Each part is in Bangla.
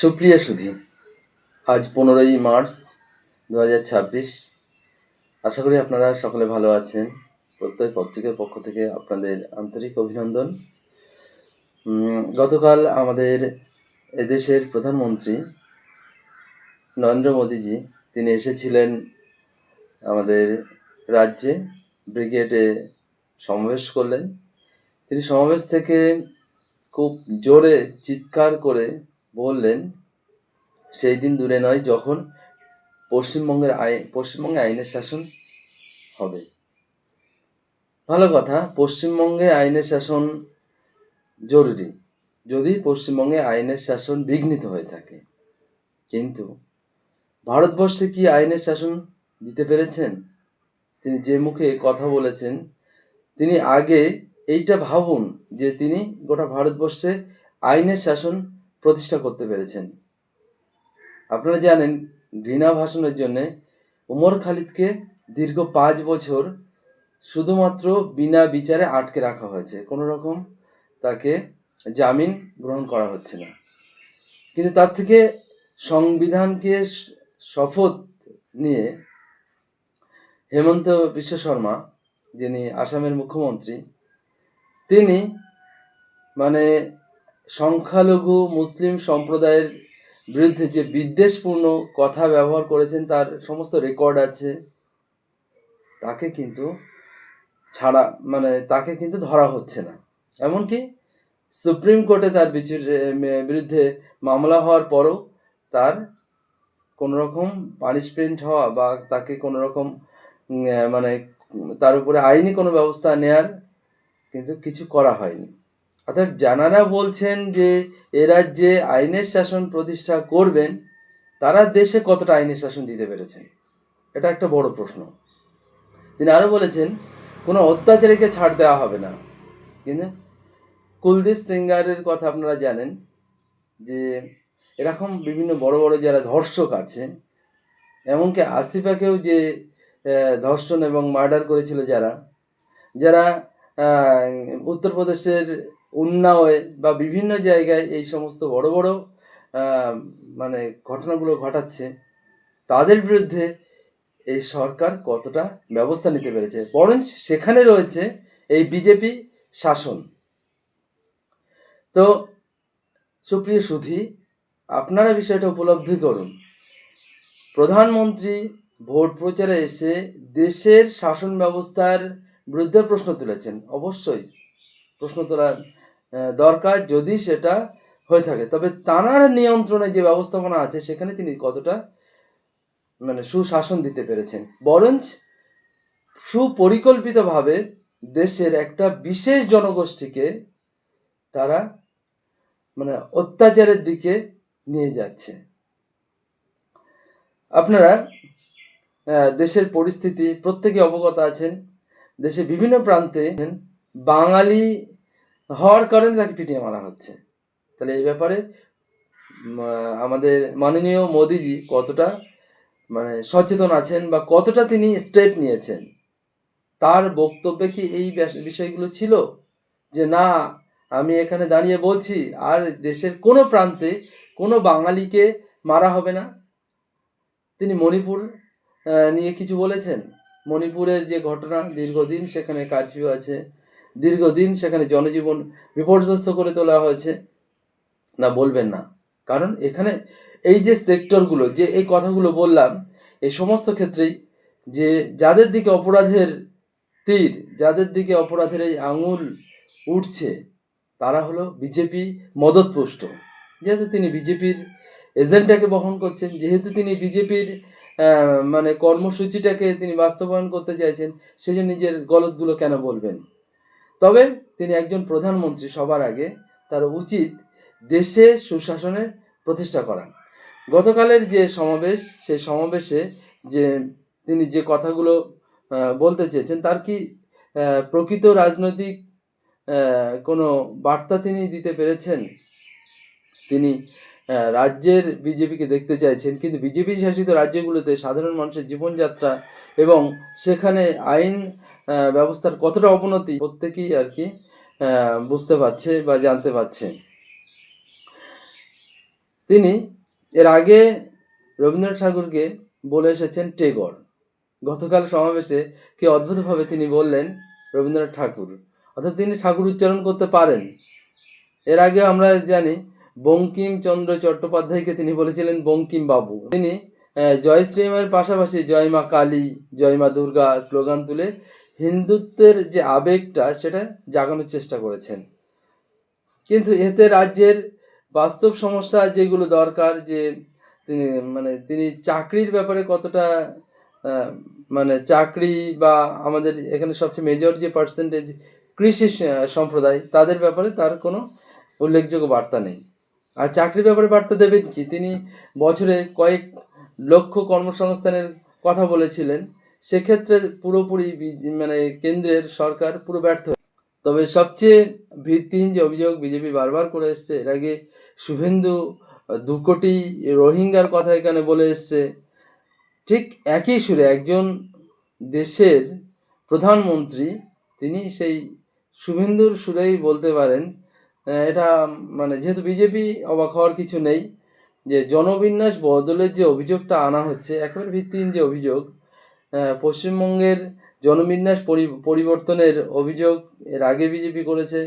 সুপ্রিয় সুধী, আজ 15ই মার্চ 2026। আশা করি আপনারা সকলে ভালো আছেন। প্রত্যয় পত্রিকার পক্ষ থেকে আপনাদের আন্তরিক অভিনন্দন। গতকাল আমাদের এদেশের প্রধানমন্ত্রী নরেন্দ্র মোদীজি তিনি এসেছিলেন আমাদের রাজ্যে, ব্রিগেডে সমাবেশ করলেন। তিনি সমাবেশ থেকে খুব জোরে চিৎকার করে বললেন, সেই দিন দূরে নয় যখন পশ্চিমবঙ্গে আইনের শাসন হবে। ভালো কথা, পশ্চিমবঙ্গে আইনের শাসন জরুরি যদি পশ্চিমবঙ্গে আইনের শাসন বিঘ্নিত হয়ে থাকে। কিন্তু ভারতবর্ষে কি আইনের শাসন দিতে পেরেছেন? তিনি যে মুখে কথা বলেছেন, তিনি আগে এইটা ভাবুন যে তিনি গোটা ভারতবর্ষে আইনের শাসন প্রতিষ্ঠা করতে পেরেছেন। আপনারা জানেন, ঘৃণা ভাষণের জন্যে উমর খালিদকে দীর্ঘ 5 বছর শুধুমাত্র বিনা বিচারে আটকে রাখা হয়েছে। কোনো রকম তাকে জামিন গ্রহণ করা হচ্ছে না। কিন্তু তার থেকে সংবিধানকে শপথ নিয়ে হেমন্ত বিশ্ব শর্মা, যিনি আসামের মুখ্যমন্ত্রী, তিনি সংখ্যালঘু মুসলিম সম্প্রদায়ের বিরুদ্ধে যে বিদ্বেষপূর্ণ কথা ব্যবহার করেছেন তার সমস্ত রেকর্ড আছে। তাকে কিন্তু তাকে কিন্তু ধরা হচ্ছে না। এমনকি সুপ্রিম কোর্টে তার বিরুদ্ধে মামলা হওয়ার পরও তার কোনো রকম পানিশমেন্ট হওয়া বা তাকে কোনো রকম তার উপরে আইনি কোনো ব্যবস্থা নেয়ার কিন্তু কিছু করা হয়নি। অর্থাৎ যারা বলছেন যে এ রাজ্যে আইনের শাসন প্রতিষ্ঠা করবেন, তারা দেশে কতটা আইনের শাসন দিতে পেরেছেন, এটা একটা বড় প্রশ্ন। তিনি আরও বলেছেন, কোনো অত্যাচারীকে ছাড় দেওয়া হবে না। কিন্তু কুলদীপ সেঙ্গারের কথা আপনারা জানেন যে এরকম বিভিন্ন বড় বড় যারা ধর্ষক আছে, এমনকি আসিফাকেও যে ধর্ষণ এবং মার্ডার করেছিল যারা উত্তরপ্রদেশের উন্নাওয়ে বা বিভিন্ন জায়গায় এই সমস্ত বড় বড় ঘটনাগুলো ঘটাচ্ছে, তাদের বিরুদ্ধে এই সরকার কতটা ব্যবস্থা নিতে পেরেছে। বরং সেখানে রয়েছে এই বিজেপি শাসন। তো সুপ্রিয় সুধী, আপনারা বিষয়টা উপলব্ধি করুন। প্রধানমন্ত্রী ভোট প্রচারে এসে দেশের শাসন ব্যবস্থার বিরুদ্ধে প্রশ্ন তুলেছেন। অবশ্যই প্রশ্ন তোলার দরকার যদি সেটা হয়ে থাকে, তবে তাঁর নিয়ন্ত্রণে যে ব্যবস্থাপনা আছে সেখানে তিনি কতটা সুশাসন দিতে পেরেছেন। বরঞ্চ সুপরিকল্পিতভাবে দেশের একটা বিশেষ জনগোষ্ঠীকে তারা অত্যাচারের দিকে নিয়ে যাচ্ছে। আপনারা দেশের পরিস্থিতি প্রত্যেকে অবগত আছেন। দেশে বিভিন্ন প্রান্তে বাঙালি হওয়ার কারণে তাকে পিটিয়ে মারা হচ্ছে। তাহলে এই ব্যাপারে আমাদের মাননীয় মোদীজি কতটা সচেতন আছেন বা কতটা তিনি স্টেপ নিয়েছেন? তার বক্তব্যে কি এই বিষয়গুলো ছিল যে না, আমি এখানে দাঁড়িয়ে বলছি আর দেশের কোনো প্রান্তে কোনো বাঙালিকে মারা হবে না? তিনি মণিপুর নিয়ে কিছু বলেছেন। মণিপুরের যে ঘটনা, দীর্ঘদিন সেখানে কারফিউ আছে, দীর্ঘদিন সেখানে জনজীবন বিপর্যস্ত করে তোলা হয়েছে। না, বলবেন না। কারণ এখানে এই যে সেক্টরগুলো, যে এই কথাগুলো বললাম, এই সমস্ত ক্ষেত্রেই যে যাদের দিকে অপরাধের তীর, যাদের দিকে অপরাধের এই আঙুল উঠছে, তারা হলো বিজেপি মদতপুষ্ট। যেহেতু তিনি বিজেপির এজেন্ডাকে বহন করছেন, যেহেতু তিনি বিজেপির কর্মসূচিটাকে তিনি বাস্তবায়ন করতে চাইছেন, সেই জন্য নিজের গলতগুলো কেন বলবেন? তবে তিনি একজন প্রধানমন্ত্রী, সবার আগে তার উচিত দেশে সুশাসনের প্রতিষ্ঠা করা। গতকালের যে সমাবেশ, সেই সমাবেশে যে তিনি যে কথাগুলো বলতে চেয়েছেন, তার কি প্রকৃত রাজনৈতিক কোনো বার্তা তিনি দিতে পেরেছেন? তিনি রাজ্যের বিজেপিকে দেখতে চাইছেন, কিন্তু বিজেপি শাসিত রাজ্যগুলোতে সাধারণ মানুষের জীবনযাত্রা এবং সেখানে আইন ব্যবস্থার কতটা অবনতি প্রত্যেকেই আর কি বুঝতে পারছে বা জানতে পারছে। তিনি এর আগে রবীন্দ্রনাথ ঠাকুরকে বলে এসেছেন টেগর। গতকাল সমাবেশে কি অদ্ভুতভাবে তিনি বললেন রবীন্দ্রনাথ ঠাকুর, অর্থাৎ তিনি ঠাকুর উচ্চারণ করতে পারেন। এর আগে আমরা জানি বঙ্কিমচন্দ্র চট্টোপাধ্যায়কে তিনি বলেছিলেন বঙ্কিম বাবু। তিনি জয় শ্রীরামের পাশাপাশি জয় মা কালী, জয় মা দুর্গা স্লোগান তুলে হিন্দুত্বের যে আবেগটা সেটা জাগানোর চেষ্টা করেছেন। কিন্তু এতে রাজ্যের বাস্তব সমস্যা যেগুলো দরকার, যে তিনি চাকরির ব্যাপারে কতটা চাকরি, বা আমাদের এখানে সবচেয়ে মেজর যে পার্সেন্টেজ কৃষি সম্প্রদায়, তাদের ব্যাপারে তার কোনো উল্লেখযোগ্য বার্তা নেই। আর চাকরির ব্যাপারে বার্তা দেবেন কি? তিনি বছরে কয়েক লক্ষ কর্মসংস্থানের কথা বলেছিলেন, সেক্ষেত্রে পুরোপুরি কেন্দ্রের সরকার পুরো ব্যর্থ। তবে সবচেয়ে ভিত্তিহীন যে অভিযোগ বিজেপি বারবার করে এসছে, এর আগে শুভেন্দু 2 কোটি রোহিঙ্গার কথা এখানে বলে এসছে, ঠিক একই সুরে একজন দেশের প্রধানমন্ত্রী তিনি সেই শুভেন্দুর সুরেই বলতে পারেন। এটা যেহেতু বিজেপি, অবাক হওয়ার কিছু নেই যে জনবিন্যাস বদলের যে অভিযোগটা আনা হচ্ছে, একেবারে ভিত্তিহীন যে অভিযোগ। পশ্চিমবঙ্গের জনবিন্যাস পরিবর্তনের অভিযোগ এর আগে বিজেপি করেছে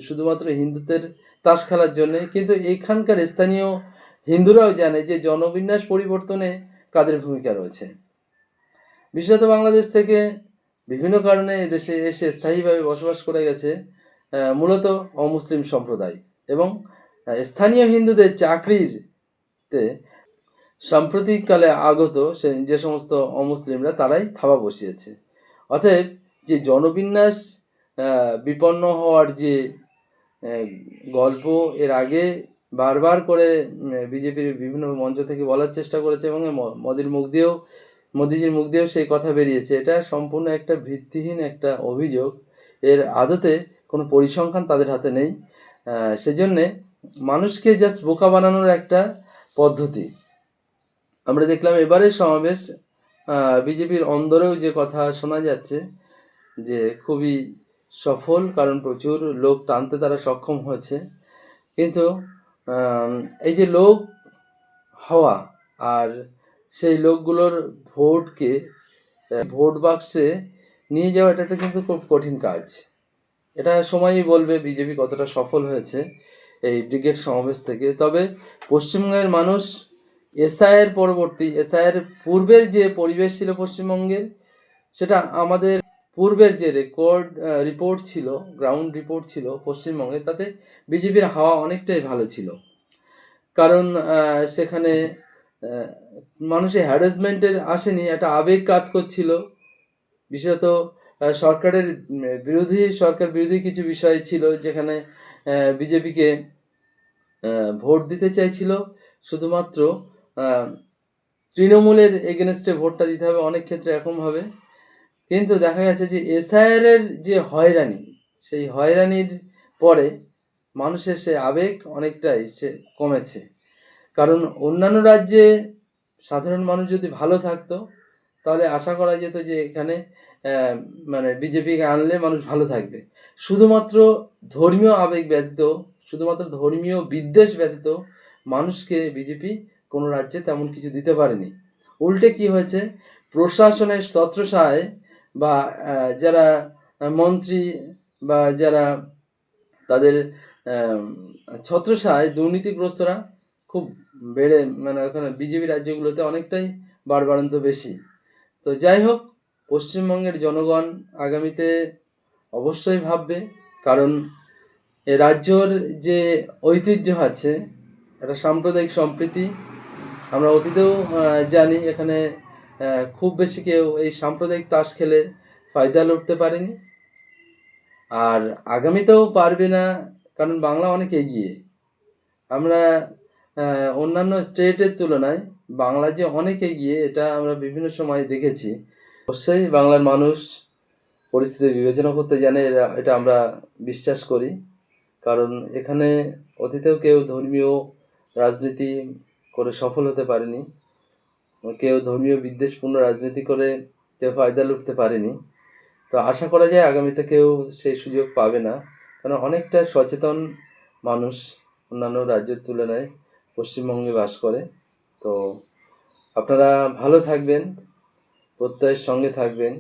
শুধুমাত্র হিন্দুত্বের তাস খেলার জন্য, কিন্তু এখানকার স্থানীয় হিন্দুরাও জানে যে জনবিন্যাস পরিবর্তনে কাদের ভূমিকা রয়েছে। বিশেষত বাংলাদেশ থেকে বিভিন্ন কারণে এদেশে এসে স্থায়ীভাবে বসবাস করে গেছে মূলত অমুসলিম সম্প্রদায়, এবং স্থানীয় হিন্দুদের চাকরিতে সাম্প্রতিককালে আগত যে সমস্ত অমুসলিমরা তারাই থাবা বসিয়েছে। অতএব যে জনবিন্যাস বিপন্ন হওয়ার যে গল্প এর আগে বারবার করে বিজেপির বিভিন্ন মঞ্চ থেকে বলার চেষ্টা করেছে, এবং মোদিজির মুখ দিয়েও সেই কথা বেরিয়েছে, এটা সম্পূর্ণ একটা ভিত্তিহীন একটা অভিযোগ। এর আদতে কোনো পরিসংখ্যান তাদের হাতে নেই। সেজন্যে মানুষকে জাস্ট বোকা বানানোর একটা পদ্ধতি। আমরা দেখলাম এবারে সমাবেশ বিজেপির অন্দরেও যে কথা শোনা যাচ্ছে যে খুবই সফল, কারণ প্রচুর লোক টানতে তারা সক্ষম হয়েছে। কিন্তু এই যে লোক হওয়া আর সেই লোকগুলোর ভোটকে ভোট বাক্সে নিয়ে যাওয়া, এটা কিন্তু খুব কঠিন কাজ। এটা সময়ই বলবে বিজেপি কতটা সফল হয়েছে এই ব্রিগেড সমাবেশ থেকে। তবে পশ্চিমবঙ্গের মানুষ এসআইয়ের পূর্বের যে পরিবেশ ছিল পশ্চিমবঙ্গের, সেটা আমাদের পূর্বের যে রিপোর্ট ছিল, গ্রাউন্ড রিপোর্ট ছিল পশ্চিমবঙ্গে, তাতে বিজেপির হাওয়া অনেকটাই ভালো ছিল। কারণ সেখানে মানুষের হ্যারাসমেন্টের আসেনি, একটা আবেগ কাজ করছিল। বিশেষত সরকার বিরোধী কিছু বিষয় ছিল, যেখানে বিজেপিকে ভোট দিতে চাইছিল শুধুমাত্র তৃণমূলের এগেনস্টে ভোটটা দিতে হবে অনেক ক্ষেত্রে এরকমভাবে। কিন্তু দেখা গেছে যে এসআইআরের যে হয়রানি, সেই হয়রানির পরে মানুষের সে আবেগ অনেকটাই সে কমেছে। কারণ অন্যান্য রাজ্যে সাধারণ মানুষ যদি ভালো থাকতো, তাহলে আশা করা যেত যে এখানে বিজেপিকে আনলে মানুষ ভালো থাকবে। শুধুমাত্র ধর্মীয় আবেগ ব্যতীত, শুধুমাত্র ধর্মীয় বিদ্বেষ ব্যতীত মানুষকে বিজেপি কোনো রাজ্যে তেমন কিছু দিতে পারেনি। উল্টে কি হয়েছে, প্রশাসনের ছত্রছায়ায় বা যারা মন্ত্রী বা যারা তাদের ছত্রছায়ায় দুর্নীতিগ্রস্তরা খুব বেড়ে ওখানে বিজেপি রাজ্যগুলোতে অনেকটাই বাড়বাড়ন্ত বেশি। তো যাই হোক, পশ্চিমবঙ্গের জনগণ আগামীতে অবশ্যই ভাববে, কারণ এ রাজ্যর যে ঐতিহ্য আছে, একটা সাম্প্রদায়িক সম্প্রীতি আমরা অতীতেও জানি, এখানে খুব বেশি কেউ এই সাম্প্রদায়িক তাস খেলে ফায়দা লুটতে পারেনি, আর আগামীতেও পারবে না, কারণ বাংলা অনেক এগিয়ে। আমরা অন্যান্য স্টেটের তুলনায় বাংলা যে অনেক এগিয়ে, এটা আমরা বিভিন্ন সময় দেখেছি। অবশ্যই বাংলার মানুষ পরিস্থিতি বিবেচনা করতে জানে, এটা আমরা বিশ্বাস করি। কারণ এখানে অতীতেও কেউ ধর্মীয় রাজনীতি করে সফল হতে পারেনি, কেউ ধর্মীয় বিদ্বেষপূর্ণ রাজনীতি করে কেউ ফায়দা লুটতে পারেনি। তো আশা করা যায় আগামীতে কেউ সেই সুযোগ পাবে না, কারণ অনেকটা সচেতন মানুষ অন্যান্য রাজ্যের তুলনায় পশ্চিমবঙ্গে বাস করে। তো আপনারা ভালো থাকবেন, প্রত্যয়ের সঙ্গে থাকবেন।